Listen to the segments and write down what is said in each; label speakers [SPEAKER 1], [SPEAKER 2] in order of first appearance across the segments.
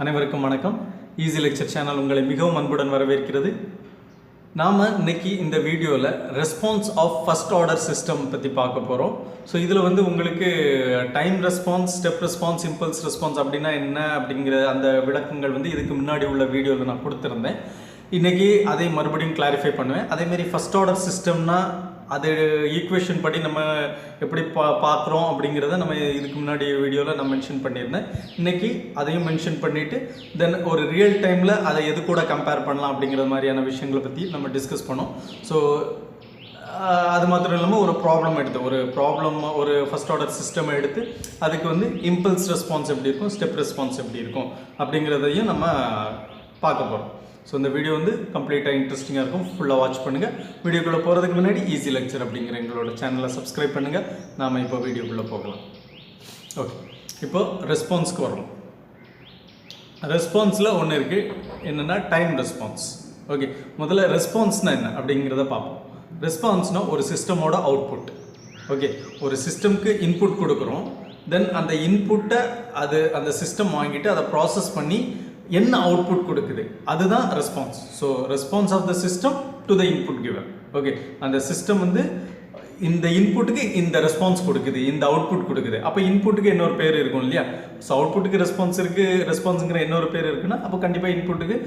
[SPEAKER 1] அனைவருக்கும் வணக்கம். Easy lecture channel உங்களை மிகவும் அன்புடன் வரவேற்கிறது. நாம் இன்னைக்கு இந்த வீடியோவில் response of first order system பற்றி பார்க்க போகிறோம். ஸோ இதில் உங்களுக்கு time response, step response, impulse response அப்படின்னா என்ன அப்படிங்கிற அந்த விளக்கங்கள் இதுக்கு முன்னாடி உள்ள வீடியோவில் நான் கொடுத்துருந்தேன். இன்றைக்கி அதை மறுபடியும் கிளாரிஃபை பண்ணுவேன். அதேமாரி ஃபர்ஸ்ட் ஆர்டர் சிஸ்டம்னா அது ஈக்குவேஷன் படி நம்ம எப்படி பார்க்குறோம் அப்படிங்கிறத நம்ம இதுக்கு முன்னாடி வீடியோவில் நான் மென்ஷன் பண்ணியிருந்தேன். இன்றைக்கி அதையும் மென்ஷன் பண்ணிவிட்டு தென் ஒரு ரியல் டைமில் அதை எது கூட கம்பேர் பண்ணலாம் அப்படிங்கிற மாதிரியான விஷயங்களை பற்றி நம்ம டிஸ்கஸ் பண்ணோம். ஸோ அது மாத்திரம் இல்லாமல் ஒரு ஃபர்ஸ்ட் ஆர்டர் சிஸ்டம் எடுத்து அதுக்கு இம்பல்ஸ் ரெஸ்பான்ஸ் எப்படி இருக்கும், ஸ்டெப் ரெஸ்பான்ஸ் எப்படி இருக்கும் அப்படிங்கிறதையும் நம்ம பார்க்க போகிறோம். ஸோ இந்த வீடியோ கம்ப்ளீட்டாக இன்ட்ரெஸ்டிங்காக இருக்கும். ஃபுல்லாக வாட்ச் பண்ணுங்கள். வீடியோக்குள்ளே போகிறதுக்கு முன்னாடி ஈஸி லெக்சர் அப்படிங்கிற எங்களோட சேனலை சப்ஸ்கிரைப் பண்ணுங்கள். நாம் இப்போ வீடியோக்குள்ளே போகலாம். ஓகே, இப்போது ரெஸ்பான்ஸ்க்கு வரலாம். ரெஸ்பான்ஸில் ஒன்று இருக்குது, என்னென்னா டைம் ரெஸ்பான்ஸ். ஓகே, முதல்ல ரெஸ்பான்ஸ்னால் என்ன அப்படிங்கிறத பார்ப்போம். ரெஸ்பான்ஸ்னால் ஒரு சிஸ்டமோட அவுட்புட். ஓகே, ஒரு சிஸ்டம்க்கு இன்புட் கொடுக்குறோம். தென் அந்த இன்புட்டை அந்த சிஸ்டம் வாங்கிட்டு அதை ப்ராசஸ் பண்ணி என்ன அவுட்புட் கொடுக்குது, அதுதான் response. So response of the system to the input given. Okay, அந்த சிஸ்டம் இந்த இன்புட்டுக்கு இந்த ரெஸ்பான்ஸ் கொடுக்குது, இந்த அவுட்புட் கொடுக்குது. அப்போ இன்புட்டுக்கு இன்னொரு பேர் இருக்கும் இல்லையா? ஸோ அவுட்புட்டுக்கு ரெஸ்பான்ஸ் இருக்குது, ரெஸ்பான்ஸுங்கிற இன்னொரு பேர் இருக்குன்னா அப்போ கண்டிப்பாக இன்புட்டுக்கு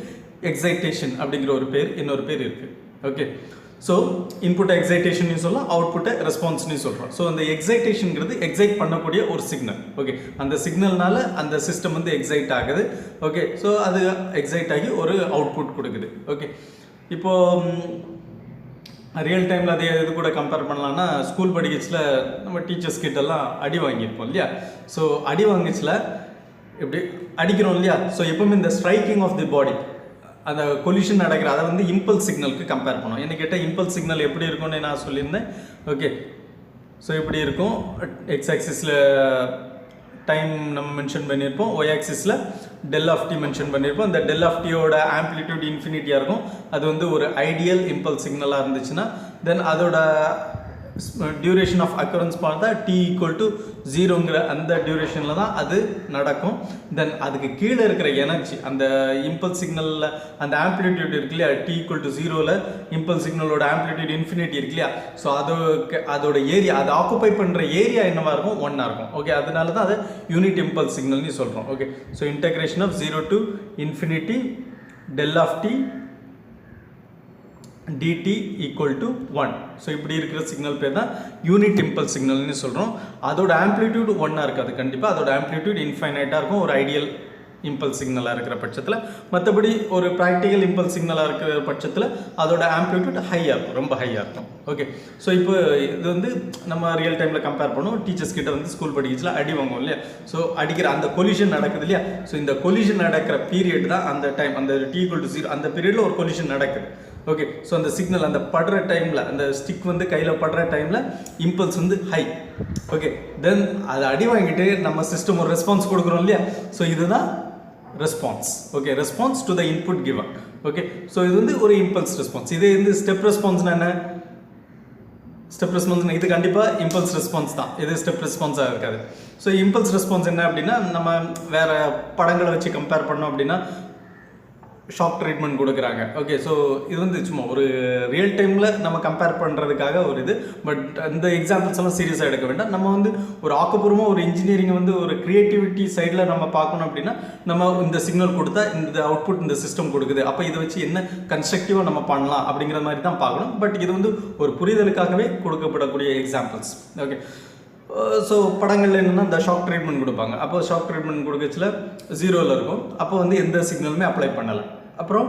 [SPEAKER 1] எக்ஸைட்டேஷன் அப்படிங்கிற இன்னொரு பேர் இருக்குது. ஓகே, ஸோ இன்புட்டை எக்ஸைட்டேஷன் சொல்லலாம், அவுட்புட்டை ரெஸ்பான்ஸ்னு சொல்கிறோம். ஸோ அந்த எக்ஸைட்டேஷனுங்கிறது எக்ஸைட் பண்ணக்கூடிய ஒரு சிக்னல். ஓகே, அந்த சிக்னல்னால அந்த சிஸ்டம் எக்ஸைட் ஆகுது. ஓகே, ஸோ அது எக்ஸைட் ஆகி ஒரு அவுட்புட் கொடுக்குது. ஓகே, இப்போது ரியல் டைமில் அதே இது கூட கம்பேர் பண்ணலான்னா, ஸ்கூல் படிக்கச்சில் நம்ம டீச்சர்ஸ் கிட்டெல்லாம் அடி வாங்கியிருப்போம் இல்லையா? ஸோ அடி வாங்கிச்சில் எப்படி அடிக்கிறோம் இல்லையா? ஸோ எப்பவுமே இந்த ஸ்ட்ரைக்கிங் ஆஃப் தி பாடி, அந்த கொலிஷன் நடக்கிற அதை இம்பல்ஸ் சிக்னலுக்கு கம்பேர் பண்ணோம். என்ன கேட்டால் இம்பல்ஸ் சிக்னல் எப்படி இருக்கும்னு நான் சொல்லியிருந்தேன். ஓகே, ஸோ எப்படி இருக்கும், எக்ஸ் ஆக்சிஸில் டைம் நம்ம மென்ஷன் பண்ணியிருப்போம், ஒய் ஆக்சிஸில் டெல் ஆஃப் டி மென்ஷன் பண்ணியிருப்போம். இந்த டெல் ஆஃப் டியோட ஆம்ப்ளிடியூட் இன்ஃபினிட்டியாக இருக்கும். அது ஒரு ஐடியல் இம்பல்ஸ் சிக்னலாக இருந்துச்சுன்னா தென் அதோட டியூரேஷன் ஆஃப் அக்கரன்ஸ் பார்த்தா t = 0ங்கிற அந்த டியூரேஷனில் தான் அது நடக்கும். தென் அதுக்கு கீழே இருக்கிற எனர்ஜி, அந்த இம்பல்ஸ் சிக்னலில் அந்த ஆம்ப்ளிடியூட் இருக்கு இல்லையா, t = 0ல் இம்பல்ஸ் சிக்னலோட ஆம்ப்ளிடியூட் இன்ஃபினிட்டி இருக்கு இல்லையா? ஸோ அதோட ஏரியா, அதை ஆக்குப்பை பண்ணுற ஏரியா என்னவாக இருக்கும், 1 இருக்கும். ஓகே, அதனால தான் அதை யூனிட் இம்பல்ஸ் சிக்னல்னு சொல்கிறோம். Okay, so integration of 0 to ∞ del of t dt = 1. So இப்படி இருக்கிற சிக்னல் பேர் தான் யூனிட் இம்பல்ஸ் சிக்னல்னு சொல்கிறோம். அதோட ஆம்ப்ளிடியூட் 1 இருக்காது, கண்டிப்பாக அதோட ஆம்ப்ளிடியூட் இன்ஃபைனைட்டாக இருக்கும் ஒரு ஐடியல் இம்பல்ஸ் சிக்னலாக இருக்கிற பட்சத்தில். மற்றபடி ஒரு ப்ராக்டிக்கல் இம்பல்ஸ் சிக்னலாக இருக்கிற பட்சத்தில் அதோட ஆம்ப்ளிடியூட் ஹையாக இருக்கும், ரொம்ப ஹையாக இருக்கும். ஓகே, ஸோ இப்போ இது நம்ம ரியல் டைமில் கம்பேர் பண்ணுவோம். டீச்சர்ஸ் கிட்ட ஸ்கூல் படிக்கச்சில் அடி வாங்குவோம் இல்லையா? ஸோ அடிக்கிற அந்த கொலிஷன் நடக்குது இல்லையா? ஸோ இந்த கொலிஷன் நடக்கிற பீரியட் தான் அந்த டைம், அந்த t = 0 அந்த பீரியடில் ஒரு கொலிஷன் நடக்குது. ஓகே, ஸோ அந்த சிக்னல் அந்த படுற டைமில், அந்த ஸ்டிக் கையில் படுற டைமில் இம்பல்ஸ் ஹை. ஓகே, தென் அதை அடி வாங்கிட்டு நம்ம சிஸ்டம் ஒரு ரெஸ்பான்ஸ் கொடுக்குறோம் இல்லையா? ஸோ இதுதான் response. Okay, response to the input given. Okay, so இது ஒரு இம்பல்ஸ் ரெஸ்பான்ஸ். இது ஸ்டெப் ரெஸ்பான்ஸ்னா என்ன? ஸ்டெப் ரெஸ்பான்ஸ் இது கண்டிப்பாக இம்பல்ஸ் ரெஸ்பான்ஸ் தான், இது ஸ்டெப் ரெஸ்பான்ஸாக இருக்காது. ஸோ இம்பல்ஸ் ரெஸ்பான்ஸ் என்ன அப்படின்னா, நம்ம வேறு படங்களை வச்சு கம்பேர் பண்ணோம் அப்படின்னா ஷாக் ட்ரீட்மெண்ட் கொடுக்குறாங்க. ஓகே, ஸோ இது சும்மா ஒரு ரியல் டைமில் நம்ம கம்பேர் பண்ணுறதுக்காக ஒரு இது. பட் இந்த எக்ஸாம்பிள்ஸ் எல்லாம் சீரியஸாக எடுக்க வேண்டாம். நம்ம ஒரு ஆக்கப்பூர்வமாக ஒரு இன்ஜினியரிங் ஒரு க்ரியேட்டிவிட்டி சைடில் நம்ம பார்க்கணும் அப்படின்னா, நம்ம இந்த சிக்னல் கொடுத்தா இந்த அவுட்புட் இந்த சிஸ்டம் கொடுக்குது, அப்போ இதை வச்சு என்ன கன்ஸ்ட்ரக்டிவாக நம்ம பண்ணலாம் அப்படிங்கிற மாதிரி தான் பார்க்கணும். பட் இது ஒரு புரிதலுக்காகவே கொடுக்கப்படக்கூடிய எக்ஸாம்பிள்ஸ். ஓகே, ஸோ படங்களில் என்னென்னா இந்த ஷாக் ட்ரீட்மெண்ட் கொடுப்பாங்க. அப்போ ஷாக் ட்ரீட்மெண்ட் கொடுக்கச்சில் 0ல் இருக்கும். அப்போ எந்த சிக்னலுமே அப்ளை பண்ணலை. அப்புறம்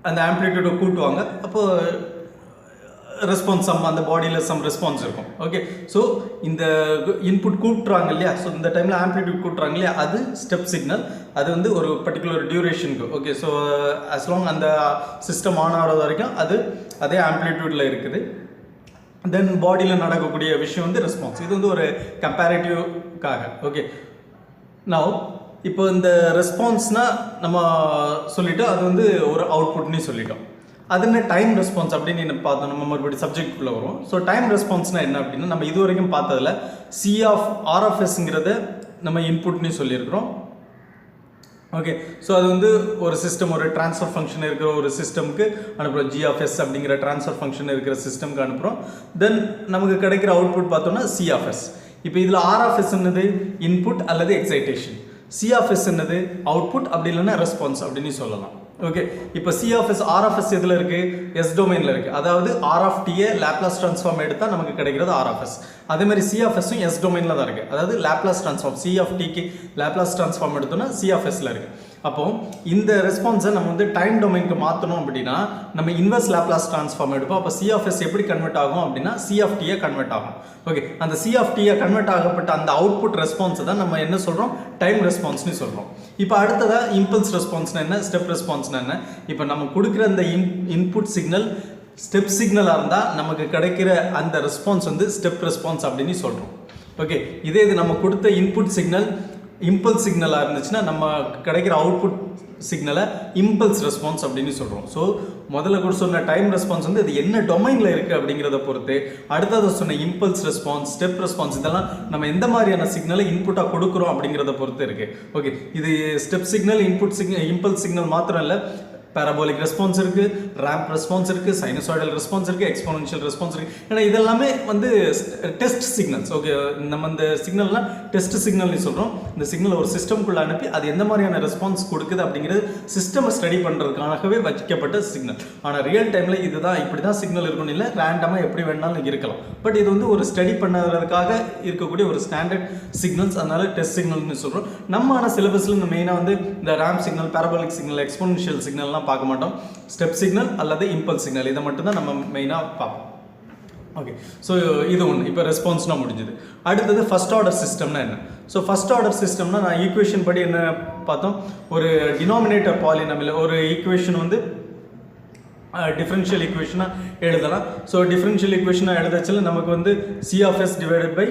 [SPEAKER 1] அந்த ஆம்ப்ளிடியூடை கூட்டுவாங்க. அப்போது ரெஸ்பான்ஸ் அந்த பாடியில் ரெஸ்பான்ஸ் இருக்கும். ஓகே, ஸோ இந்த இன்புட் கூட்டுறாங்க இல்லையா? ஸோ இந்த டைமில் ஆம்ப்ளிடியூட் கூட்டுறாங்க இல்லையா? அது ஸ்டெப் சிக்னல். அது ஒரு பர்டிகுலர் டியூரேஷனுக்கு. ஓகே, ஸோ அஸ் லாங் அந்த சிஸ்டம் ஆன் ஆகிறது வரைக்கும் அதே ஆம்ப்ளிடியூடில் இருக்குது. தென் பாடியில் நடக்கக்கூடிய விஷயம் ரெஸ்பான்ஸ். இது ஒரு கம்பேரிட்டிவ்காக. ஓகே, நவ் இப்போ இந்த ரெஸ்பான்ஸ்னால் நம்ம சொல்லிட்டோம், அது ஒரு அவுட்புட்னு சொல்லிட்டோம். அது என்ன டைம் ரெஸ்பான்ஸ் அப்படின்னு பார்த்தோம். நம்ம மறுபடியும் சப்ஜெக்டுக்குள்ளே வரும். ஸோ டைம் ரெஸ்பான்ஸ்னால் என்ன அப்படின்னா, நம்ம இது வரைக்கும் பார்த்ததில் C of R of Sங்கிறத நம்ம இன்புட்னு சொல்லியிருக்கிறோம். ஓகே. ஸோ அது வந்து ஒரு சிஸ்டம், ஒரு ட்ரான்ஸ்ஃபர் ஃபங்க்ஷன் இருக்கிற ஒரு சிஸ்டமுக்கு அனுப்புகிறோம். G(s) அப்படிங்கிற ட்ரான்ஸ்ஃபர் ஃபங்க்ஷன் இருக்கிற சிஸ்டம்க்கு அனுப்புகிறோம். தென் நமக்கு கிடைக்கிற அவுட்புட் பார்த்தோம்னா C(s). இப்போ இதில் R(s) என்னது இன்புட் அல்லது எக்ஸைட்டேஷன், C(s) என்னது அவுட்புட், அப்படி இல்லைன்னா ரெஸ்பான்ஸ் அப்படின்னு சொல்லலாம். ஓகே. இப்போ C(s) R(s) எதில் இருக்குது? S டொமைனில் இருக்குது. அதாவது R(t)யை லேப்லாஸ் ட்ரான்ஸ்ஃபார்ம் எடுத்தால் நமக்கு கிடைக்கிறது R(s). அதேமாதிரி C(s)ம் S டொமைனில் தான் இருக்குது. அதாவது லேப்லாஸ் ட்ரான்ஸ்ஃபார்ம் C(t)க்கு லேப்லாஸ் ட்ரான்ஸ்ஃபார்ம் எடுத்தோம்னா C(s)ல இருக்குது. அப்போ இந்த ரெஸ்பான்ஸை நம்ம வந்து டைம் டொமைனுக்கு மாற்றணும் அப்படின்னா நம்ம இன்வெர்ஸ் லேப்லாஸ் ட்ரான்ஸ்ஃபார்ம் எடுப்போம். அப்போ C(s) எப்படி கன்வெர்ட் ஆகும் அப்படின்னா C(t)யை கன்வெர்ட் ஆகும். ஓகே. அந்த C(t)யை கன்வெர்ட் ஆகப்பட்ட அந்த அவுட்புட் ரெஸ்பான்ஸை தான் நம்ம என்ன சொல்கிறோம்? டைம் ரெஸ்பான்ஸ்னு சொல்கிறோம். இப்போ அடுத்ததாக இம்பல்ஸ் ரெஸ்பான்ஸ்னா என்ன, ஸ்டெப் ரெஸ்பான்ஸ்னா என்ன? இப்போ நம்ம கொடுக்குற அந்த இன்புட் சிக்னல் ஸ்டெப் சிக்னலாக இருந்தால் நமக்கு கிடைக்கிற அந்த ரெஸ்பான்ஸ் வந்து ஸ்டெப் ரெஸ்பான்ஸ் அப்படின்னு சொல்கிறோம். ஓகே. இதே இது நம்ம கொடுத்த இன்புட் சிக்னல் இம்பல்ஸ் சிக்னலாக இருந்துச்சுன்னா நம்ம கிடைக்கிற அவுட்புட் சிக்னலை இம்பல்ஸ் ரெஸ்பான்ஸ் அப்படின்னு சொல்கிறோம். ஸோ முதல்ல கூட சொன்ன டைம் ரெஸ்பான்ஸ் வந்து அது என்ன டொமைனில் இருக்குது அப்படிங்கிறத பொறுத்து, அடுத்தது சொன்ன இம்பல்ஸ் ரெஸ்பான்ஸ், ஸ்டெப் ரெஸ்பான்ஸ், இதெல்லாம் நம்ம எந்த மாதிரியான சிக்னலை இன்புட்டாக கொடுக்குறோம் அப்படிங்கிறத பொறுத்து இருக்குது. ஓகே. இது step signal, input signal, impulse signal மாத்திரம் இல்லை, பேரபோலிக் ரெஸ்பான்ஸ் இருக்குது, ரேம்ப் ரெஸ்பான்ஸ் இருக்குது, சைனசாய்டல் ரெஸ்பான்ஸ் இருக்குது, எக்ஸ்போனென்ஷியல் ரெஸ்பான்ஸ் இருக்குது. ஏன்னா இதெல்லாமே வந்து டெஸ்ட் சிக்னல்ஸ். ஓகே. நம்ம இந்த சிக்னல்லாம் டெஸ்ட் சிக்னல்னு சொல்கிறோம். இந்த சிக்னல் ஒரு சிஸ்டம்குள்ளே அனுப்பி அது எந்த மாதிரியான ரெஸ்பான்ஸ் கொடுக்குது அப்படிங்கிறது சிஸ்டமை ஸ்டடி பண்ணுறதுக்காகவே வைக்கப்பட்ட சிக்னல். ஆனால் ரியல் டைமில் இதுதான் இப்படி தான் சிக்னல் இருக்கணும் இல்லை, ரேண்டமாக எப்படி வேணாலும் இருக்கலாம். பட் இது வந்து ஒரு ஸ்டடி பண்ணுறதுக்காக இருக்கக்கூடிய ஒரு ஸ்டாண்டர்ட் சிக்னல்ஸ், அதனால டெஸ்ட் சிக்னல்னு சொல்கிறோம். நம்ம ஆனால் சிலபஸில் மெயினாக வந்து இந்த ramp signal, parabolic signal, exponential சிக்னல்லாம் பார்க்க மாட்டோம். ஸ்டெப் சிக்னல் அல்லது இம்பல்ஸ் சிக்னல் இதை மட்டும் தான் நம்ம மெயினாக பார்ப்போம். ஓகே. ஸோ இது ஒன்று. இப்போ ரெஸ்பான்ஸ்னா முடிஞ்சது. அடுத்தது ஃபர்ஸ்ட் ஆர்டர் சிஸ்டம்னா என்ன? ஸோ ஃபர்ஸ்ட் ஆர்டர் சிஸ்டம்னா நான் ஈக்குவேஷன் படி என்ன பார்த்தோம், ஒரு டினாமினேட்டர் பாலினாமியல், ஒரு ஈக்குவேஷன் வந்து டிஃபரன்ஷியல் ஈக்குவேஷனாக எழுதலாம். ஸோ டிஃபரன்ஷியல் ஈக்குவேஷனாக எழுதச்சில் நமக்கு வந்து C(s) டிவைடட் பை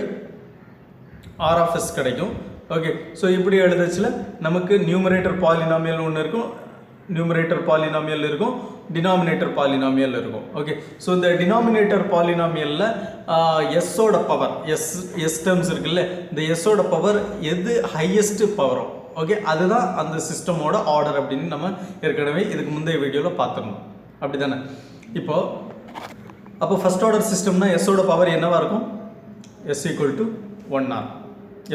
[SPEAKER 1] R(s) கிடைக்கும். ஓகே. ஸோ இப்படி எழுதச்சில் நமக்கு நியூமரேட்டர் பாலினாமியல் ஒன்று இருக்கும், நியூமரேட்டர் பாலினாமியல் இருக்கும், டினாமினேட்டர் பாலினாமியல் இருக்கும். ஓகே. ஸோ இந்த டினாமினேட்டர் பாலினாமியலில் எஸ்ஸோட பவர், எஸ் டேர்ம்ஸ் இருக்குல்ல, இந்த எஸ்ஸோட பவர் எது ஹையஸ்ட் பவரோ, ஓகே, அதுதான் அந்த சிஸ்டமோட ஆர்டர் அப்படின்னு நம்ம ஏற்கனவே இதுக்கு முந்தைய வீடியோவில் பார்த்துருந்தோம். அப்படி தானே? அப்போ ஃபர்ஸ்ட் ஆர்டர் சிஸ்டம்னா எஸ்ஸோட பவர் என்னவாக இருக்கும்? S = 1R.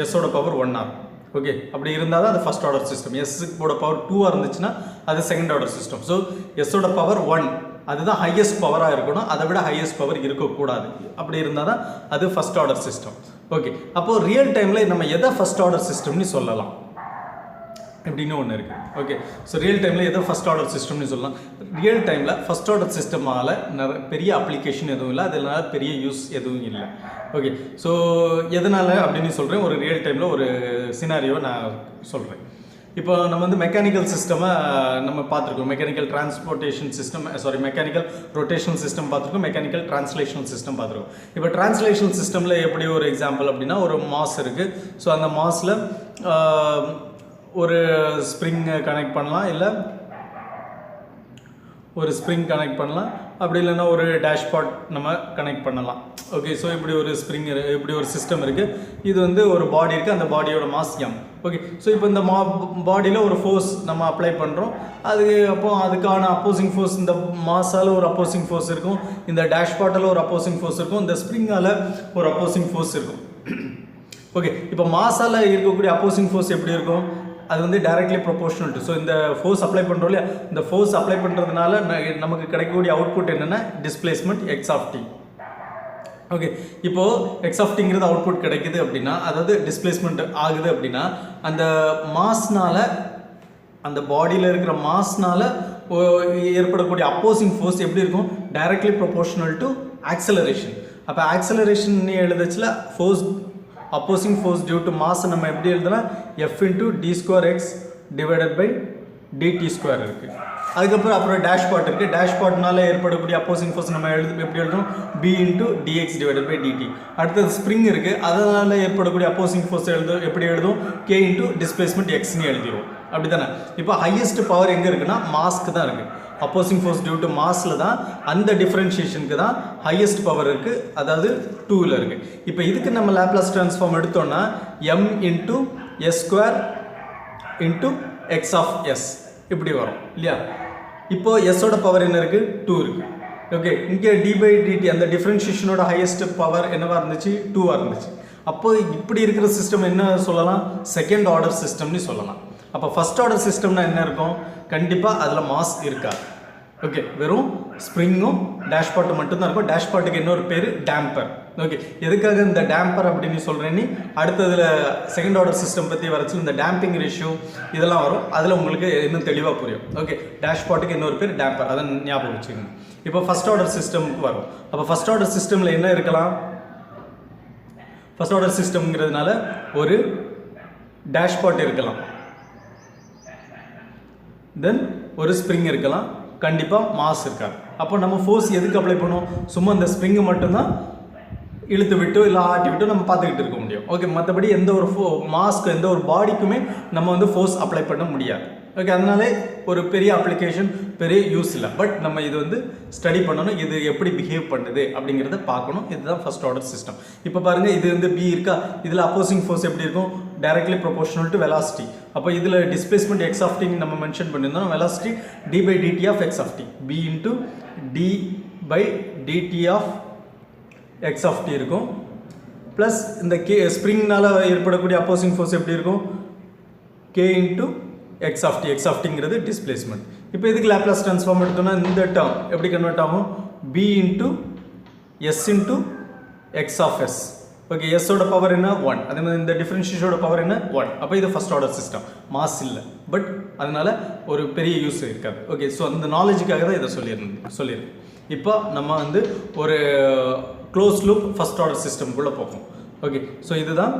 [SPEAKER 1] எஸ்ஸோட பவர் 1R. ஓகே. அப்படி இருந்தால் தான் அது ஃபர்ஸ்ட் ஆர்டர் சிஸ்டம். எஸ்ஸோட பவர் 2ஆக இருந்துச்சுன்னா அது செகண்ட் ஆர்டர் சிஸ்டம். ஸோ எஸ்ஸோட பவர் 1 அதுதான் ஹையஸ்ட் பவராக இருக்கணும், அதை விட ஹையஸ்ட் பவர் இருக்கக்கூடாது. அப்படி இருந்தால் தான் அது ஃபர்ஸ்ட் ஆர்டர் சிஸ்டம். ஓகே. அப்போது ரியல் டைமில் நம்ம எதை ஃபர்ஸ்ட் ஆர்டர் சிஸ்டம்னு சொல்லலாம் இப்படின்னு ஒன்று இருக்குது. ஓகே. ஸோ ரியல் டைமில் எதோ ஃபர்ஸ்ட் ஆர்டர் சிஸ்டம்னு சொல்லலாம். ரியல் டைமில் ஃபர்ஸ்ட் ஆர்டர் சிஸ்டமால் பெரிய அப்ளிகேஷன் எதுவும் இல்லை, அதனால் பெரிய யூஸ் எதுவும் இல்லை. ஓகே. ஸோ எதனால் அப்படின்னு சொல்கிறேன், ஒரு ரியல் டைமில் ஒரு சினாரியோ நான் சொல்கிறேன். இப்போ நம்ம வந்து மெக்கானிக்கல் சிஸ்டமை நம்ம பார்த்துருக்கோம். Mechanical transportation system, mechanical rotational system பார்த்துருக்கோம், மெக்கானிக்கல் டிரான்ஸ்லேஷனல் சிஸ்டம் பார்த்துருக்கோம். இப்போ டிரான்ஸ்லேஷனல் சிஸ்டமில் எப்படி ஒரு எக்ஸாம்பிள் அப்படின்னா, ஒரு மாஸ் இருக்குது. ஸோ அந்த மாஸில் ஒரு ஸ்ப்ரிங் கனெக்ட் பண்ணலாம், இல்லை ஒரு ஸ்ப்ரிங் கனெக்ட் பண்ணலாம், அப்படி இல்லைன்னா ஒரு டேஷ்பாட் நம்ம கனெக்ட் பண்ணலாம். ஓகே. ஸோ இப்படி ஒரு ஸ்ப்ரிங், இப்படி ஒரு சிஸ்டம் இருக்குது. இது வந்து ஒரு பாடி இருக்குது, அந்த பாடியோட மாஸ் m. ஓகே. ஸோ இப்போ இந்த பாடியில் ஒரு ஃபோர்ஸ் நம்ம அப்ளை பண்ணுறோம். அதுக்கான அப்போசிங் ஃபோர்ஸ், இந்த மாஸால் ஒரு அப்போசிங் ஃபோர்ஸ் இருக்கும், இந்த டேஷ்பாட்டில் ஒரு அப்போசிங் ஃபோர்ஸ் இருக்கும், இந்த ஸ்ப்ரிங்கால் ஒரு அப்போசிங் ஃபோர்ஸ் இருக்கும். ஓகே. இப்போ மாஸால் இருக்கக்கூடிய அப்போசிங் ஃபோர்ஸ் எப்படி இருக்கும்? அது வந்து டைரக்ட்லி ப்ரொபோர்ஷனல் டு. ஸோ இந்த ஃபோர்ஸ் அப்ளை பண்ணுறோம் இல்லையா, இந்த ஃபோர்ஸ் அப்ளை பண்ணுறதுனால நமக்கு கிடைக்கக்கூடிய அவுட்புட் என்னென்னா டிஸ்பிளேஸ்மெண்ட் x(t). ஓகே. இப்போது x(t)ங்கிறது அவுட்புட் கிடைக்குது அப்படின்னா, அதாவது டிஸ்பிளேஸ்மெண்ட் ஆகுது அப்படின்னா, அந்த மாஸ்னால், அந்த பாடியில் இருக்கிற மாஸ்னால் ஏற்படக்கூடிய அப்போசிங் ஃபோர்ஸ் எப்படி இருக்கும்? Directly proportional to acceleration. அப்போ ஆக்சலரேஷன் எழுதச்சில் force, opposing force due to mass நம்ம எப்படி எழுதலாம்? F × d²x divided by dt² இருக்குது. அப்புறம் டேஷ்பாட் இருக்குது. டேஷ்பாட்னால ஏற்படக்கூடிய அப்போசிங் ஃபோர்ஸ் நம்ம எப்படி எழுதும்? B × dx divided by dt. அடுத்தது ஸ்ப்ரிங் இருக்குது, அதனால் ஏற்படக்கூடிய அப்போசிங் ஃபோர்ஸ் எப்படி எழுதும்? K × டிஸ்பிளேஸ்மெண்ட் xன்னு எழுதிடுவோம். அப்படி தானே? இப்போ ஹையஸ்ட் பவர் எங்கே இருக்குன்னா மாஸ்க்கு தான் இருக்குது. அப்போசிங் ஃபோர்ஸ் டியூ டு மாஸில் தான், அந்த டிஃப்ரென்ஷியேஷனுக்கு தான் ஹையஸ்ட் பவர் இருக்குது, அதாவது 2ல் இருக்குது. இப்போ இதுக்கு நம்ம லேப்லாஸ் ட்ரான்ஸ்ஃபார்ம் எடுத்தோம்னா m × s² into X of S இப்படி வரும் இல்லையா. இப்போ எஸ்ஸோட பவர் என்ன இருக்குது, 2 இருக்குது. ஓகே, இங்கே டி/dt அந்த டிஃப்ரென்ஷியேஷனோட ஹையஸ்ட் பவர் என்னவா இருந்துச்சு, 2ஆக இருந்துச்சு. அப்போ இப்படி இருக்கிற சிஸ்டம் என்ன சொல்லலாம், செகண்ட் ஆர்டர் சிஸ்டம்னு சொல்லலாம். அப்போ ஃபர்ஸ்ட் ஆர்டர் சிஸ்டம்னா என்ன இருக்கும், கண்டிப்பாக அதில் மாஸ் இருக்காது. ஓகே, வெறும் ஸ்ப்ரிங்கும் டேஷ்பாட்டும் மட்டும்தான் இருக்கும். டேஷ்பாட்டுக்கு இன்னொரு பேர் டேம்பர். ஓகே, எதுக்காக இந்த டேம்பர் அப்படின்னு சொல்கிறேன்னு அடுத்ததில் செகண்ட் ஆர்டர் சிஸ்டம் பற்றி வரச்சு இந்த டேம்பிங் ரேஷியோ இதெல்லாம் வரும், அதில் உங்களுக்கு இன்னும் தெளிவாக புரியும். ஓகே, டேஷ்பாட்டுக்கு இன்னொரு பேர் டேம்பர், அதை ஞாபகம் வச்சுக்கோங்க. இப்போ ஃபர்ஸ்ட் ஆர்டர் சிஸ்டமுக்கு வரும். அப்போ ஃபர்ஸ்ட் ஆர்டர் சிஸ்டமில் என்ன இருக்கலாம், ஃபர்ஸ்ட் ஆர்டர் சிஸ்டம்ங்கிறதுனால ஒரு டேஷ்பாட் இருக்கலாம், தென் ஒரு ஸ்ப்ரிங் இருக்கலாம், கண்டிப்பாக மாஸ் இருக்காது. அப்போ நம்ம ஃபோர்ஸ் எதுக்கு அப்ளை பண்ணுவோம், சும்மா இந்த ஸ்ப்ரிங்கை மட்டும்தான் இழுத்து விட்டோ இல்லை ஆட்டி விட்டோ நம்ம பார்த்துக்கிட்டு இருக்க முடியும். ஓகே, மற்றபடி எந்த ஒரு மாஸ்க்கு எந்த ஒரு பாடிக்குமே நம்ம வந்து ஃபோர்ஸ் அப்ளை பண்ண முடியாது. ஓகே, அதனாலே ஒரு பெரிய அப்ளிகேஷன் பெரிய யூஸ் இல்லை. பட் நம்ம இது வந்து ஸ்டடி பண்ணணும், இது எப்படி பிஹேவ் பண்ணுது அப்படிங்கிறத பார்க்கணும். இதுதான் ஃபர்ஸ்ட் ஆர்டர் சிஸ்டம். இப்போ பாருங்கள், இது வந்து பி இருக்கா, இதில் அப்போசிங் ஃபோர்ஸ் எப்படி இருக்கும், டைரக்ட்லி ப்ரொபோர்ஷனல் டு வெலாசிட்டி. அப்போ இதில் டிஸ்பிளேஸ்மெண்ட் எக்ஸ் ஆஃப் டின்னு நம்ம மென்ஷன் பண்ணியிருந்தோம், velocity d/dt of x of t, B into d/dt of x of t இருக்கும். ப்ளஸ் இந்த ஸ்ப்ரிங்னால் ஏற்படக்கூடிய அப்போசிங் ஃபோர்ஸ் எப்படி இருக்கும், K into X of t. X of டிங்கிறது டிஸ்பிளேஸ்மெண்ட். இப்போ இதுக்கு லேப்லாஸ் ட்ரான்ஸ்ஃபார்ம் எடுத்தோம்னா இந்த டேர்ம் எப்படி கன்வெர்ட் ஆகும், B into s into X of s. Okay, எஸ்ஸோட பவர் என்ன, 1. அதே மாதிரி இந்த டிஃபரன்ஷியேஷனோட பவர் என்ன, 1. அப்போ இது ஃபர்ஸ்ட் ஆர்டர் சிஸ்டம், மாஸ் இல்லை, பட் அதனால ஒரு பெரிய யூஸ் இருக்காது. ஓகே, ஸோ அந்த நாலேஜுக்காக தான் இதை சொல்லியிருந்தேன். இப்போ நம்ம வந்து ஒரு க்ளோஸ் லூப் ஃபர்ஸ்ட் ஆர்டர் சிஸ்டம்குள்ளே போகும். ஓகே, ஸோ இதுதான்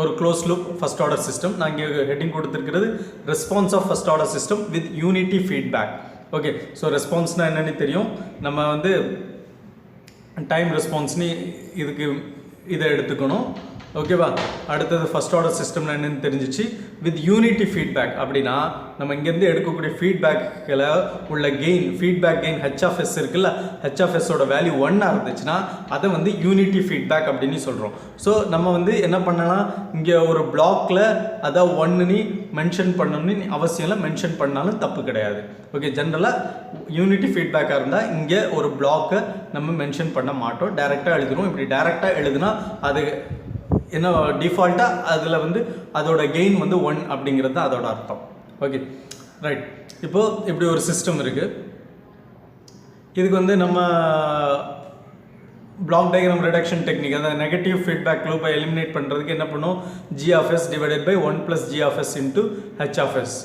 [SPEAKER 1] ஒரு close loop first order system. நான் இங்கே ஹெட்டிங் கொடுத்துருக்கிறது response of first order system with unity feedback. Okay, so ரெஸ்பான்ஸ்னால் என்னென்னு தெரியும், நம்ம வந்து டைம் ரெஸ்பான்ஸ்னு இதுக்கு இதை எடுத்துக்கணும். ஓகேவா, அடுத்தது ஃபர்ஸ்ட் ஆர்டர் சிஸ்டம்னா என்னென்னு தெரிஞ்சிச்சு. வித் யூனிட்டி ஃபீட்பேக் அப்படின்னா நம்ம இங்கேருந்து எடுக்கக்கூடிய ஃபீட்பேக்கில் உள்ள கெயின், ஃபீட்பேக் கெயின் ஹெச்எஃப்எஸ் இருக்குல்ல, ஹெச்எஃப்எஸோட வேல்யூ 1ஆக இருந்துச்சுன்னா அதை வந்து யூனிட்டி ஃபீட்பேக் அப்படின்னு சொல்கிறோம். ஸோ நம்ம வந்து என்ன பண்ணலாம், இங்கே ஒரு பிளாக்ல அதை 1ன்னு மென்ஷன் பண்ணணும்னு அவசியம் இல்லை, மென்ஷன் பண்ணாலும் தப்பு கிடையாது. ஓகே, ஜென்ரலாக யூனிட்டி ஃபீட்பேக்காக இருந்தால் இங்கே ஒரு பிளாக்கை நம்ம மென்ஷன் பண்ண மாட்டோம், டைரெக்டாக எழுதுகிறோம். இப்படி டைரெக்டாக எழுதுனா அது என்ன டிஃபால்ட்டாக அதில் வந்து அதோட கெயின் வந்து 1 அப்படிங்கிறது தான் அதோட அர்த்தம். Okay, right. இப்போது இப்படி ஒரு சிஸ்டம் இருக்குது. இதுக்கு வந்து நம்ம பிளாக் டயக்ராம் ரிடக்ஷன் டெக்னிக், அதாவது நெகட்டிவ் ஃபீட்பேக் லூப்பை எலிமினேட் பண்ணுறதுக்கு என்ன பண்ணும், g(s) divided by 1 + g(s) into h(s)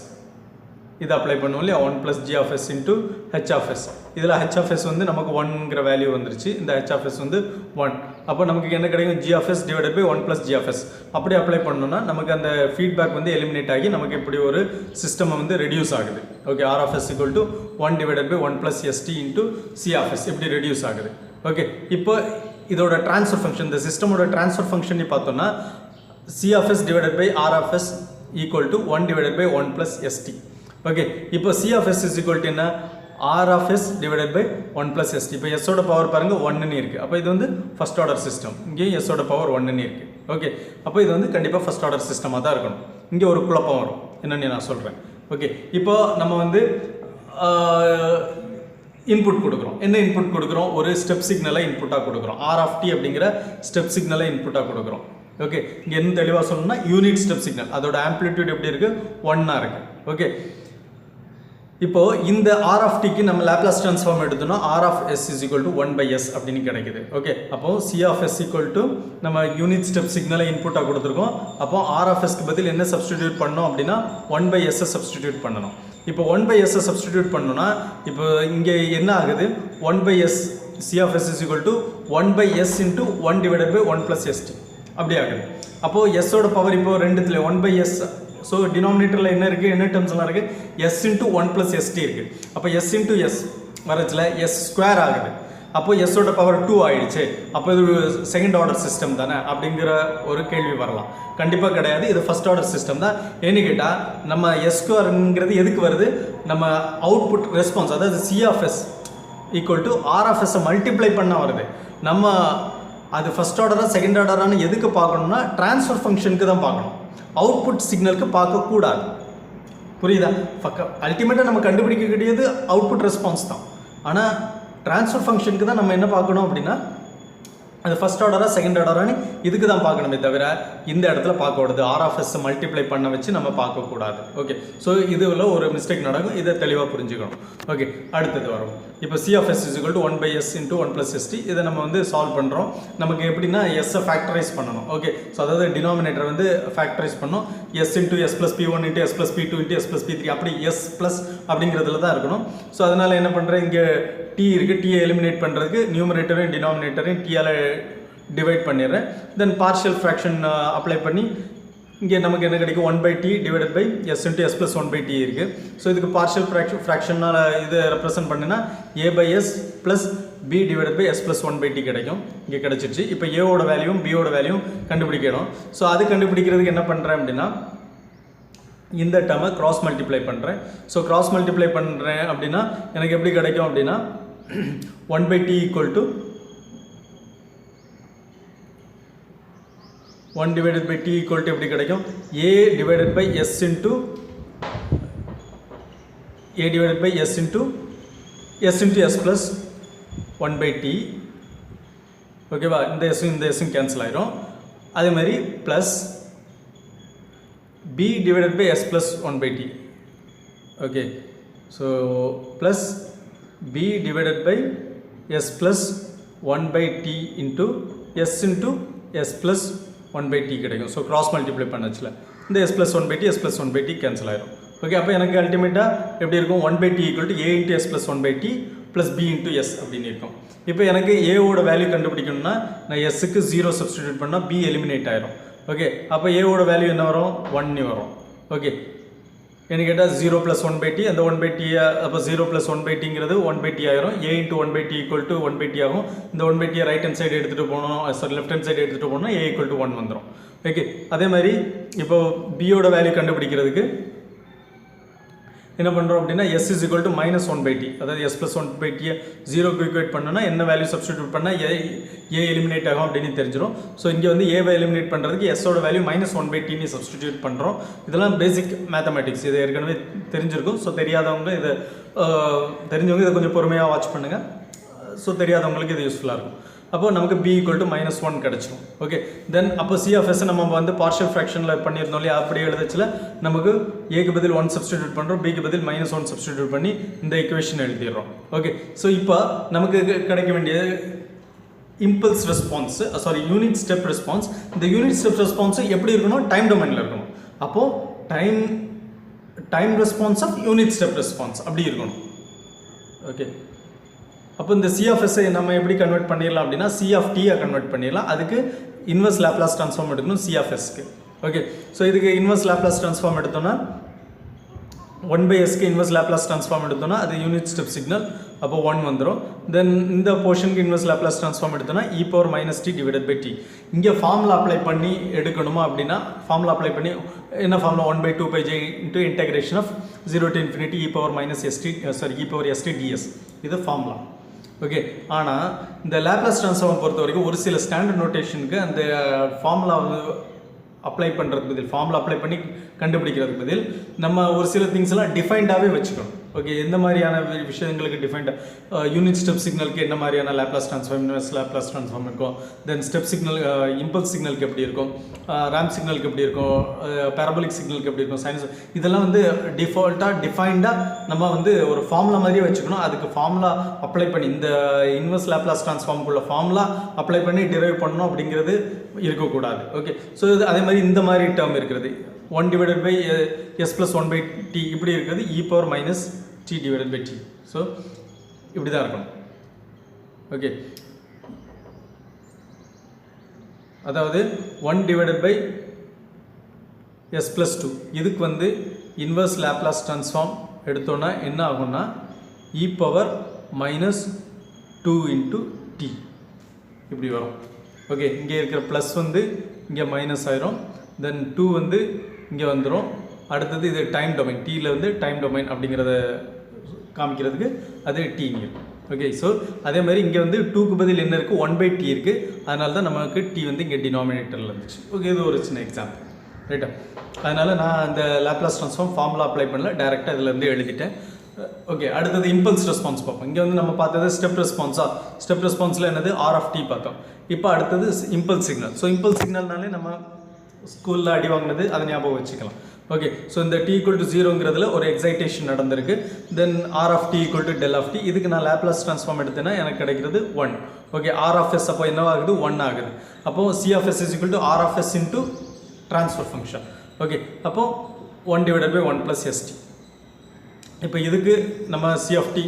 [SPEAKER 1] இது அப்ளை பண்ணுவோம் இல்லையா, 1 + g(s) இன்ட்டு h(s). இதில் h(s) வந்து நமக்கு 1ங்கிற வேல்யூ வந்துருச்சு, இந்த h(s) வந்து 1. அப்போ நமக்கு என்ன கிடைக்கும், g(s) டிவைடட் பை 1 + g(s). அப்படி அப்ளை பண்ணோம்னா நமக்கு அந்த ஃபீட்பேக் வந்து எலிமினேட் ஆகி நமக்கு இப்படி ஒரு சிஸ்டம் வந்து ரெடியூஸ் ஆகுது. Okay, r(s) = 1 divided by 1 + st into c(s) இப்படி ரெடியூஸ் ஆகுது. ஓகே, இப்போ இதோட ட்ரான்ஸ்ஃபர் ஃபங்க்ஷன், இந்த சிஸ்டமோட ட்ரான்ஸ்ஃபர் ஃபங்க்ஷன் பார்த்தோம்னா c(s) divided by r(s) = 1 divided by 1 + st. Okay, இப்போ c(s) = என்ன, r(s) டிவைடட் பை 1 + st. இப்போ s ஓட பவர் பாருங்கள் 1ன்னு இருக்குது. அப்போ இது வந்து ஃபர்ஸ்ட் ஆர்டர் சிஸ்டம், இங்கேயும் s ஓட பவர் 1ன்னு இருக்குது. ஓகே, அப்போ இது வந்து கண்டிப்பாக ஃபர்ஸ்ட் ஆர்டர் சிஸ்டமாக தான் இருக்கணும். இங்கே ஒரு குழப்பம் வரும், என்னென்னு நான் சொல்கிறேன். ஓகே, இப்போ நம்ம வந்து இன்புட் கொடுக்குறோம். என்ன இன்புட் கொடுக்குறோம், ஒரு ஸ்டெப் சிக்னலை இன்புட்டாக கொடுக்குறோம், r(t) அப்படிங்கிற ஸ்டெப் சிக்னலை இன்புட்டாக கொடுக்குறோம். ஓகே, இங்கே என்ன தெளிவாக சொல்லணும்னா யூனிட் ஸ்டெப் சிக்னல், அதோட ஆம்ப்ளிடியூட் எப்படி இருக்குது, 1ஆக இருக்குது. ஓகே, இப்போது இந்த r(t)க்கு நம்ம லேப்லாஸ் ட்ரான்ஸ்ஃபார்ம் எடுத்தோம்னா r(s) = 1/s அப்படின்னு கிடைக்குது. ஓகே, அப்போது c(s) = நம்ம யூனிட் ஸ்டெப் சிக்னலை இன்புட்டாக கொடுத்துருக்கோம். அப்போ r(s)க்கு பதில் என்ன சப்ஸ்டிடியூட் பண்ணோம் அப்படின்னா 1/s சப்ஸ்டிடியூட் பண்ணணும். இப்போ 1/s சப்ஸ்டிடியூட் பண்ணோன்னா இப்போ இங்கே என்ன ஆகுது, 1/s c(s) = 1/s into 1 divided by 1 + st அப்படி ஆகுது. அப்போது எஸ்ஸோட பவர் இப்போ ரெண்டுத்துல 1/s. ஸோ டினாமினேட்டரில் என்ன இருக்குது, என்ன டேர்ம்ஸ்லாம் இருக்குது, s இன்ட்டு 1 + st இருக்குது. அப்போ s இன்ட்டு s வரச்சில் s² ஆகுது. அப்போ எஸ்ஸோட பவர் 2 ஆயிடுச்சு. அப்போ இது செகண்ட் ஆர்டர் சிஸ்டம் தானே அப்படிங்கிற ஒரு கேள்வி வரலாம். கண்டிப்பாக கிடையாது, இது ஃபர்ஸ்ட் ஆர்டர் சிஸ்டம் தான். ஏன்னு கேட்டால் நம்ம s²ங்கிறது எதுக்கு வருது, நம்ம அவுட்புட் ரெஸ்பான்ஸ், அதாவது c(s) = r(s) மல்டிப்ளை பண்ண வருது. நம்ம அது ஃபர்ஸ்ட் ஆர்டராக செகண்ட் ஆர்டரானு எதுக்கு பார்க்கணும்னா ட்ரான்ஸ்ஃபர் ஃபங்க்ஷனுக்கு தான் பார்க்கணும், அவுட்புட் சிக்னலுக்கு பார்க்கக்கூடாது. புரியுதா? அல்டிமேட்டாக நம்ம கண்டுபிடிக்கக்கூடியது அவுட்புட் ரெஸ்பான்ஸ் தான். ஆனால் ட்ரான்ஸ்ஃபர் ஃபங்க்ஷனுக்கு தான் நம்ம என்ன பார்க்கணும் அப்படின்னா அது ஃபர்ஸ்ட் ஆர்டரா செகண்ட் ஆர்டரானு இதுக்கு தான் பார்க்கணுமே தவிர இந்த இடத்துல பார்க்கக்கூடாது. RF மல்டிப்ளை பண்ண வச்சு நம்ம பார்க்கக்கூடாது. ஓகே, ஸோ இதில் ஒரு மிஸ்டேக் நடக்கும், இதை தெளிவாக புரிஞ்சுக்கணும். ஓகே, அடுத்தது வரும். இப்போ C(s) = 1/s × 1 + st. இதை நம்ம வந்து சால்வ் பண்ணுறோம். நமக்கு எப்படின்னா எஸ்ஸை ஃபேக்டரைஸ் பண்ணணும். ஓகே, ஸோ அதாவது டினாமினேட்டர் வந்து ஃபேக்டரைஸ் பண்ணணும். s × s + p1 × s + p2 × s + p3 அப்படி s ப்ளஸ் அப்படிங்கிறதுல தான் இருக்கணும். ஸோ அதனால் என்ன பண்ணுறேன், இங்கே t இருக்குது, t எலிமினேட் பண்ணுறதுக்கு நியூமரேட்டரையும் டினாமினேட்டரையும் t-ஆல் டிவைட் பண்ணிடுறேன். தென் பார்ஷியல் ஃப்ராக்ஷன் அப்ளை பண்ணி இங்கே நமக்கு என்ன கிடைக்கும், 1/t / s × s + 1/t இருக்குது. ஸோ இதுக்கு பார்ஷியல் ஃப்ராக்ஷனால் இதை ரெப்ரசன்ட் பண்ணினா a/s + b / s + 1/t கிடைக்கும். இங்கே கிடச்சிருச்சு. இப்போ ஏவோட வேல்யூவும் பியோட வேல்யூவும் கண்டுபிடிக்கணும். ஸோ அது கண்டுபிடிக்கிறதுக்கு என்ன பண்ணுறேன் அப்படின்னா இந்த டேர்மை கிராஸ் மல்டிப்ளை பண்ணுறேன். ஸோ கிராஸ் மல்டிப்ளை பண்ணுறேன் அப்படின்னா எனக்கு எப்படி கிடைக்கும் அப்படின்னா 1/t = 1/t = எப்படி கிடைக்கும், a/s × s + 1/t. ஓகேவா? இந்த எஸ்ஸும் கேன்சல் ஆயிரும். அதே மாதிரி plus b/s + 1/t. Okay, so plus b/s + 1/t × s + 1/t கிடைக்கும். ஸோ கிராஸ் மல்டிப்ளை பண்ணச்சுல இந்த s + 1/t s + 1/t cancel ஆயிரும். ஓகே, அப்போ எனக்கு அல்டிமேட்டாக எப்படி இருக்கும், 1/t = a × s + 1/t + b × s அப்படின்னு இருக்கும். இப்போ எனக்கு ஏவோட வேல்யூ கண்டுபிடிக்கணும்னா நான் எஸ்ஸுக்கு 0 சப்ஸ்டிடியூட் பண்ணால் b எலிமினேட் ஆயிரும். ஓகே, அப்போ ஏவோட வேல்யூ என்ன வரும், 1 வரும். ஓகே, என்ன கேட்டால் 0 + 1/t அந்த 1/t, அப்போ 0 + 1/tங்கிறது 1/t ஆயிரும். a × 1/t = 1/t ஆகும். இந்த 1/t ரைட் ஹேண்ட் சைடு எடுத்துகிட்டு போகணும், சாரி லெஃப்ட் ஹேண்ட் சைடு எடுத்துகிட்டு போகணும்னா a = 1 வந்துடும். ஓகே, அதே மாதிரி இப்போ பியோட வேல்யூ கண்டுபிடிக்கிறதுக்கு என்ன பண்ணுறோம் அப்படின்னா s = -1/t, அதாவது s + 1/t 0க்கு ஈக்குவேட் பண்ணோன்னா என்ன வேல்யூ சப்ஸ்டிடியூட் பண்ணால் a எலிமினேட் ஆகும் அப்படின்னு தெரிஞ்சிடும். ஸோ இங்கே வந்து ஏவை எலிமினேட் பண்ணுறதுக்கு எஸ்ஸோட வேல்யூ -1/tன்னு சப்ஸ்டிடியூட் பண்ணுறோம். இதெல்லாம் பேசிக் மேத்தமெட்டிக்ஸ், இது ஏற்கனவே தெரிஞ்சிருக்கும். ஸோ தெரியாதவங்க இதை தெரிஞ்சவங்க இதை கொஞ்சம் பொறுமையாக வாட்ச் பண்ணுங்கள். ஸோ தெரியாதவங்களுக்கு இது யூஸ்ஃபுல்லாக இருக்கும். அப்போ நமக்கு b = -1 கிடச்சிரும். ஓகே, தென் அப்போ C(s) நம்ம வந்து பார்ஷியல் ஃப்ராக்ஷனில் பண்ணியிருந்தோம் இல்லையா, அப்படியே எழுதச்சில் நமக்கு ஏக்கு பதில் 1 சப்ஸ்டிடியூட் பண்ணுறோம், பிக்கு பதில் -1 சப்ஸ்டிடியூட் பண்ணி இந்த ஈக்குவேஷன் எழுதிடுறோம். ஓகே, ஸோ இப்போ நமக்கு கிடைக்க வேண்டிய impulse response, sorry unit step response. இந்த யூனிட் ஸ்டெப் ரெஸ்பான்ஸ் எப்படி இருக்கணும், டைம் டொமைனில் இருக்கணும். அப்போது time response of unit step response அப்படி இருக்கணும். ஓகே, அப்போ இந்த C(s) நம்ம எப்படி கன்வெர்ட் பண்ணிடலாம் அப்படின்னா C(t) கன்வெர்ட் பண்ணிடலாம். அதுக்கு இன்வெர்ஸ் லாப்லாஸ் ட்ரான்ஸ்ஃபார்ம் எடுக்கணும் C(s)க்கு. ஓகே, ஸோ இதுக்கு இன்வெர்ஸ் லாப்லாஸ் ட்ரான்ஸ்ஃபார்ம் எடுத்தோம்னா 1/sக்கு இன்வெர்ஸ் லாப்லாஸ் ட்ரான்ஸ்ஃபார்ம் எடுத்தோம்னா அது யூனிட் ஸ்டெப் சிக்னல், அப்போ 1 வந்துடும். தென் இந்த போர்ஷனுக்கு இன்வெர்ஸ் லாப்லாஸ் ட்ரான்ஸ்ஃபார்ம் எடுத்தோம்னா e⁻ -t/t. இங்கே ஃபார்முலா அப்ளை பண்ணி எடுக்கணுமா அப்படின்னா ஃபார்முலா அப்ளை பண்ணி என்ன formula, 1/2πj × integration of 0 to ∞ e⁻sts இது ஃபார்முலா. ஓகே, ஆனால் இந்த லாப்லாஸ் ட்ரான்ஸ்ஃபார்ம் பொறுத்த வரைக்கும் ஒரு சில ஸ்டாண்டர்ட் நோட்டேஷனுக்கு அந்த ஃபார்முலா அப்ளை பண்ணுறதுக்கு பதில், ஃபார்முலா அப்ளை பண்ணி கண்டுபிடிக்கிறதுக்கு பதில் நம்ம ஒரு சில திங்ஸ் எல்லாம் டிஃபைன்டாகவே வச்சுக்கணும். ஓகே, எந்த மாதிரியான விஷயங்களுக்கு டிஃபைன்டாக யூனிட் ஸ்டெப் சிக்னலுக்கு என்ன மாதிரியான Laplace transform, inverse Laplace transform இருக்கும், தென் ஸ்டெப் சிக்னல் இம்பல்ஸ் சிக்னலுக்கு எப்படி இருக்கும், ரேம்ப் சிக்னலுக்கு எப்படி இருக்கும், பேரபோலிக் சிக்னலுக்கு எப்படி இருக்கும், சைனஸ், இதெல்லாம் வந்து டிஃபால்ட்டாக டிஃபைன்டாக நம்ம வந்து ஒரு ஃபார்முலா மாதிரியே வச்சுக்கணும். அதுக்கு ஃபார்முலா அப்ளை பண்ணி இந்த இன்வெர்ஸ் லாப்லாஸ் ட்ரான்ஸ்ஃபார்முக்குள்ள ஃபார்முலா அப்ளை பண்ணி டிரைவ் பண்ணணும் அப்படிங்கிறது இருக்கக்கூடாது. ஓகே, ஸோ இது அதே மாதிரி இந்த மாதிரி டேர்ம் இருக்கிறது 1/s + 1/t இப்படி இருக்கிறது e⁻ -t/t. ஸோ இப்படி தான் இருக்கணும். ஓகே, அதாவது 1/s + 2 இதுக்கு வந்து இன்வெர்ஸ் லாப்லாஸ் ட்ரான்ஸ்ஃபார்ம் எடுத்தோன்னா என்ன ஆகும்னா e⁻ -2 × t இப்படி வரும். ஓகே, இங்கே இருக்கிற ப்ளஸ் வந்து இங்கே மைனஸ் ஆயிரும், தென் 2 வந்து இங்கே வந்துடும். அடுத்தது இது டைம் டொமைன், டீயில் வந்து டைம் டொமைன் அப்படிங்கிறத காமிக்கிறதுக்கு அது டீன்னு இருக்கும். ஓகே, ஸோ அதே மாதிரி இங்கே வந்து 2க்கு பதில் என்ன இருக்குது, 1/t இருக்குது. அதனால தான் நமக்கு t வந்து இங்கே டினாமினேட்டரில் இருந்துச்சு. ஓகே, இது ஒரு சின்ன எக்ஸாம்பிள். ரைட்டா. அதனால் நான் அந்த லேப்லாஸ் ட்ரான்ஸ்ஃபார்ம் ஃபார்முலா அப்ளை பண்ணல, டேரெக்டாக இதிலேருந்து எழுதிட்டேன். ஓகே, அடுத்தது இம்பல்ஸ் ரெஸ்பான்ஸ் பார்ப்போம். இங்கே வந்து நம்ம பார்த்தது ஸ்டெப் ரெஸ்பான்ஸா, ஸ்டெப் ரெஸ்பான்ஸில் என்னது ஆர் ஆஃப் டி பார்த்தோம். இப்போ அடுத்தது இம்பல்ஸ் சிக்னல். ஸோ இம்பல்ஸ் சிக்னல்னாலே நம்ம ஸ்கூலில் அடி வாங்கினது அதை ஞாபகம் வச்சுக்கலாம். ஓகே, ஸோ இந்த t ஈக்குவல் டு 0ங்கிறதுல ஒரு எக்ஸைட்டேஷன் நடந்திருக்கு. Then r of t equal to del of t. இதுக்கு நான் லேப்லாஸ் ட்ரான்ஸ்ஃபார்ம் எடுத்தேன்னா எனக்கு கிடைக்கிறது 1. ஓகே, ஆர் ஆஃப் எஸ் அப்போ என்னவாகுது 1 ஆகுது. அப்போது C of S is equal to R of S into transfer function. Okay, அப்போது 1 டிவைடட் பை 1 ப்ளஸ் எஸ்டி. இப்போ இதுக்கு நம்ம சி ஆஃப் டி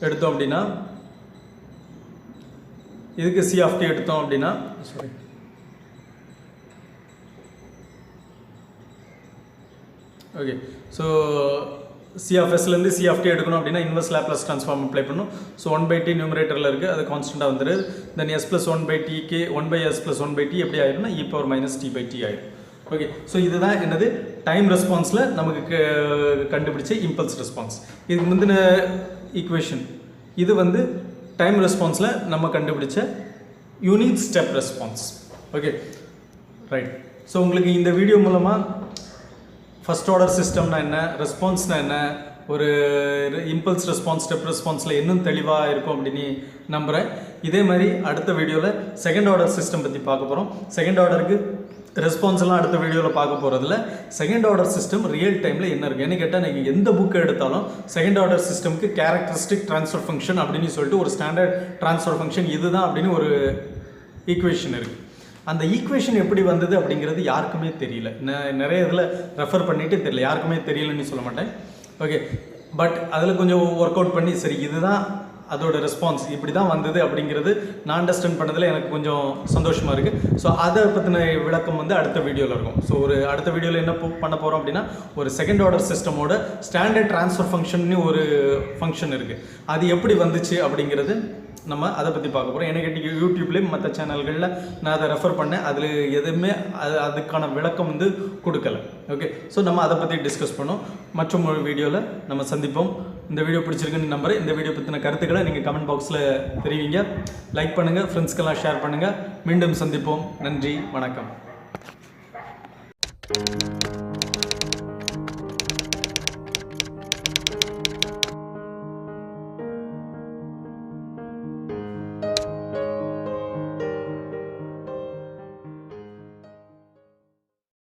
[SPEAKER 1] எடுத்தோம் அப்படின்னா, இதுக்கு சி ஆஃப் டி எடுத்தோம் அப்படின்னா, sorry, okay, so c of எஸ்லேருந்து சி ஆஃப் டி எடுக்கணும் அப்படின்னா இன்வெர்ஸ் லேப்லாஸ் ட்ரான்ஸ்ஃபார்ம் அப்ளை பண்ணணும். ஸோ 1/t நியூமரேட்டரில் இருக்குது, அது கான்ஸ்டண்ட்டாக வந்துடுது. Then s plus 1/t K 1/s plus 1/t எப்படி ஆயிரும்னா e பவர் மைனஸ் t/t ஆயிடும். ஓகே, ஸோ இதுதான் என்னது டைம் ரெஸ்பான்ஸில் நமக்கு கண்டுபிடிச்ச இம்பல்ஸ் ரெஸ்பான்ஸ். இதுக்கு முந்தின ஈக்குவேஷன் இது வந்து டைம் ரெஸ்பான்ஸில் நம்ம கண்டுபிடிச்ச unit step response. Okay, right. So உங்களுக்கு இந்த வீடியோ மூலமாக ஃபஸ்ட் ஆர்டர் சிஸ்டம்னா என்ன, ரெஸ்பான்ஸ்னா என்ன, ஒரு இம்பல்ஸ் ரெஸ்பான்ஸ் ஸ்டெப் ரெஸ்பான்ஸில் இன்னும் தெளிவாக இருக்கும் அப்படின்னு நம்புகிறேன். இதே மாதிரி அடுத்த வீடியோவில் செகண்ட் ஆர்டர் சிஸ்டம் பற்றி பார்க்க போகிறோம். செகண்ட் ஆர்டருக்கு ரெஸ்பான்ஸ்லாம் அடுத்த வீடியோவில் பார்க்க போகிறதுல செகண்ட் ஆர்டர் சிஸ்டம் ரியல் டைமில் என்ன இருக்குது. என்ன கேட்டால் நீங்கள் எந்த புக்கை எடுத்தாலும் செகண்ட் ஆர்டர் சிஸ்டம்க்கு கேரக்டரிஸ்டிக் ட்ரான்ஸ்ஃபர் ஃபங்க்ஷன் அப்படின்னு சொல்லிட்டு ஒரு ஸ்டாண்டர்ட் ட்ரான்ஸ்ஃபர் ஃபங்க்ஷன் இதுதான் அப்படின்னு ஒரு ஈக்குவேஷன் இருக்குது. அந்த ஈக்குவேஷன் எப்படி வந்தது அப்படிங்கிறது யாருக்குமே தெரியல. நிறைய இதில் ரெஃபர் பண்ணிட்டு தெரியல, யாருக்குமே தெரியலன்னு சொல்ல மாட்டேன். ஓகே, பட் அதில் கொஞ்சம் ஒர்க் அவுட் பண்ணி சரி இதுதான் அதோட ரெஸ்பான்ஸ் இப்படி தான் வந்தது அப்படிங்கிறது நான் அண்டர்ஸ்டாண்ட் பண்ணதில் எனக்கு கொஞ்சம் சந்தோஷமாக இருக்குது. ஸோ அதை பற்றின விளக்கம் வந்து அடுத்த வீடியோவில் இருக்கும். ஸோ ஒரு அடுத்த வீடியோவில் என்ன பண்ண போகிறோம் அப்படின்னா, ஒரு செகண்ட் ஆர்டர் சிஸ்டமோட ஸ்டாண்டர்ட் ட்ரான்ஸ்ஃபர் ஃபங்க்ஷன்னு ஒரு ஃபங்க்ஷன் இருக்குது, அது எப்படி வந்துச்சு அப்படிங்கிறது நம்ம அதை பற்றி பார்க்க போகிறோம். எனக்கு யூடியூப்லேயும் மற்ற சேனல்களில் நான் அதை ரெஃபர் பண்ணேன், அதில் எதுவுமே அதுக்கான விளக்கம் வந்து கொடுக்கல. ஓகே, ஸோ நம்ம அதை பற்றி டிஸ்கஸ் பண்ணோம். மற்றும் ஒரு வீடியோவில் நம்ம சந்திப்போம். இந்த வீடியோ பிடிச்சிருக்குன்னு நம்புறேன். இந்த வீடியோ பற்றின கருத்துக்களை நீங்கள் கமெண்ட் பாக்ஸில் தெரிவிங்க, லைக் பண்ணுங்கள், ஃப்ரெண்ட்ஸ்க்கெல்லாம் ஷேர் பண்ணுங்கள். மீண்டும் சந்திப்போம். நன்றி, வணக்கம்.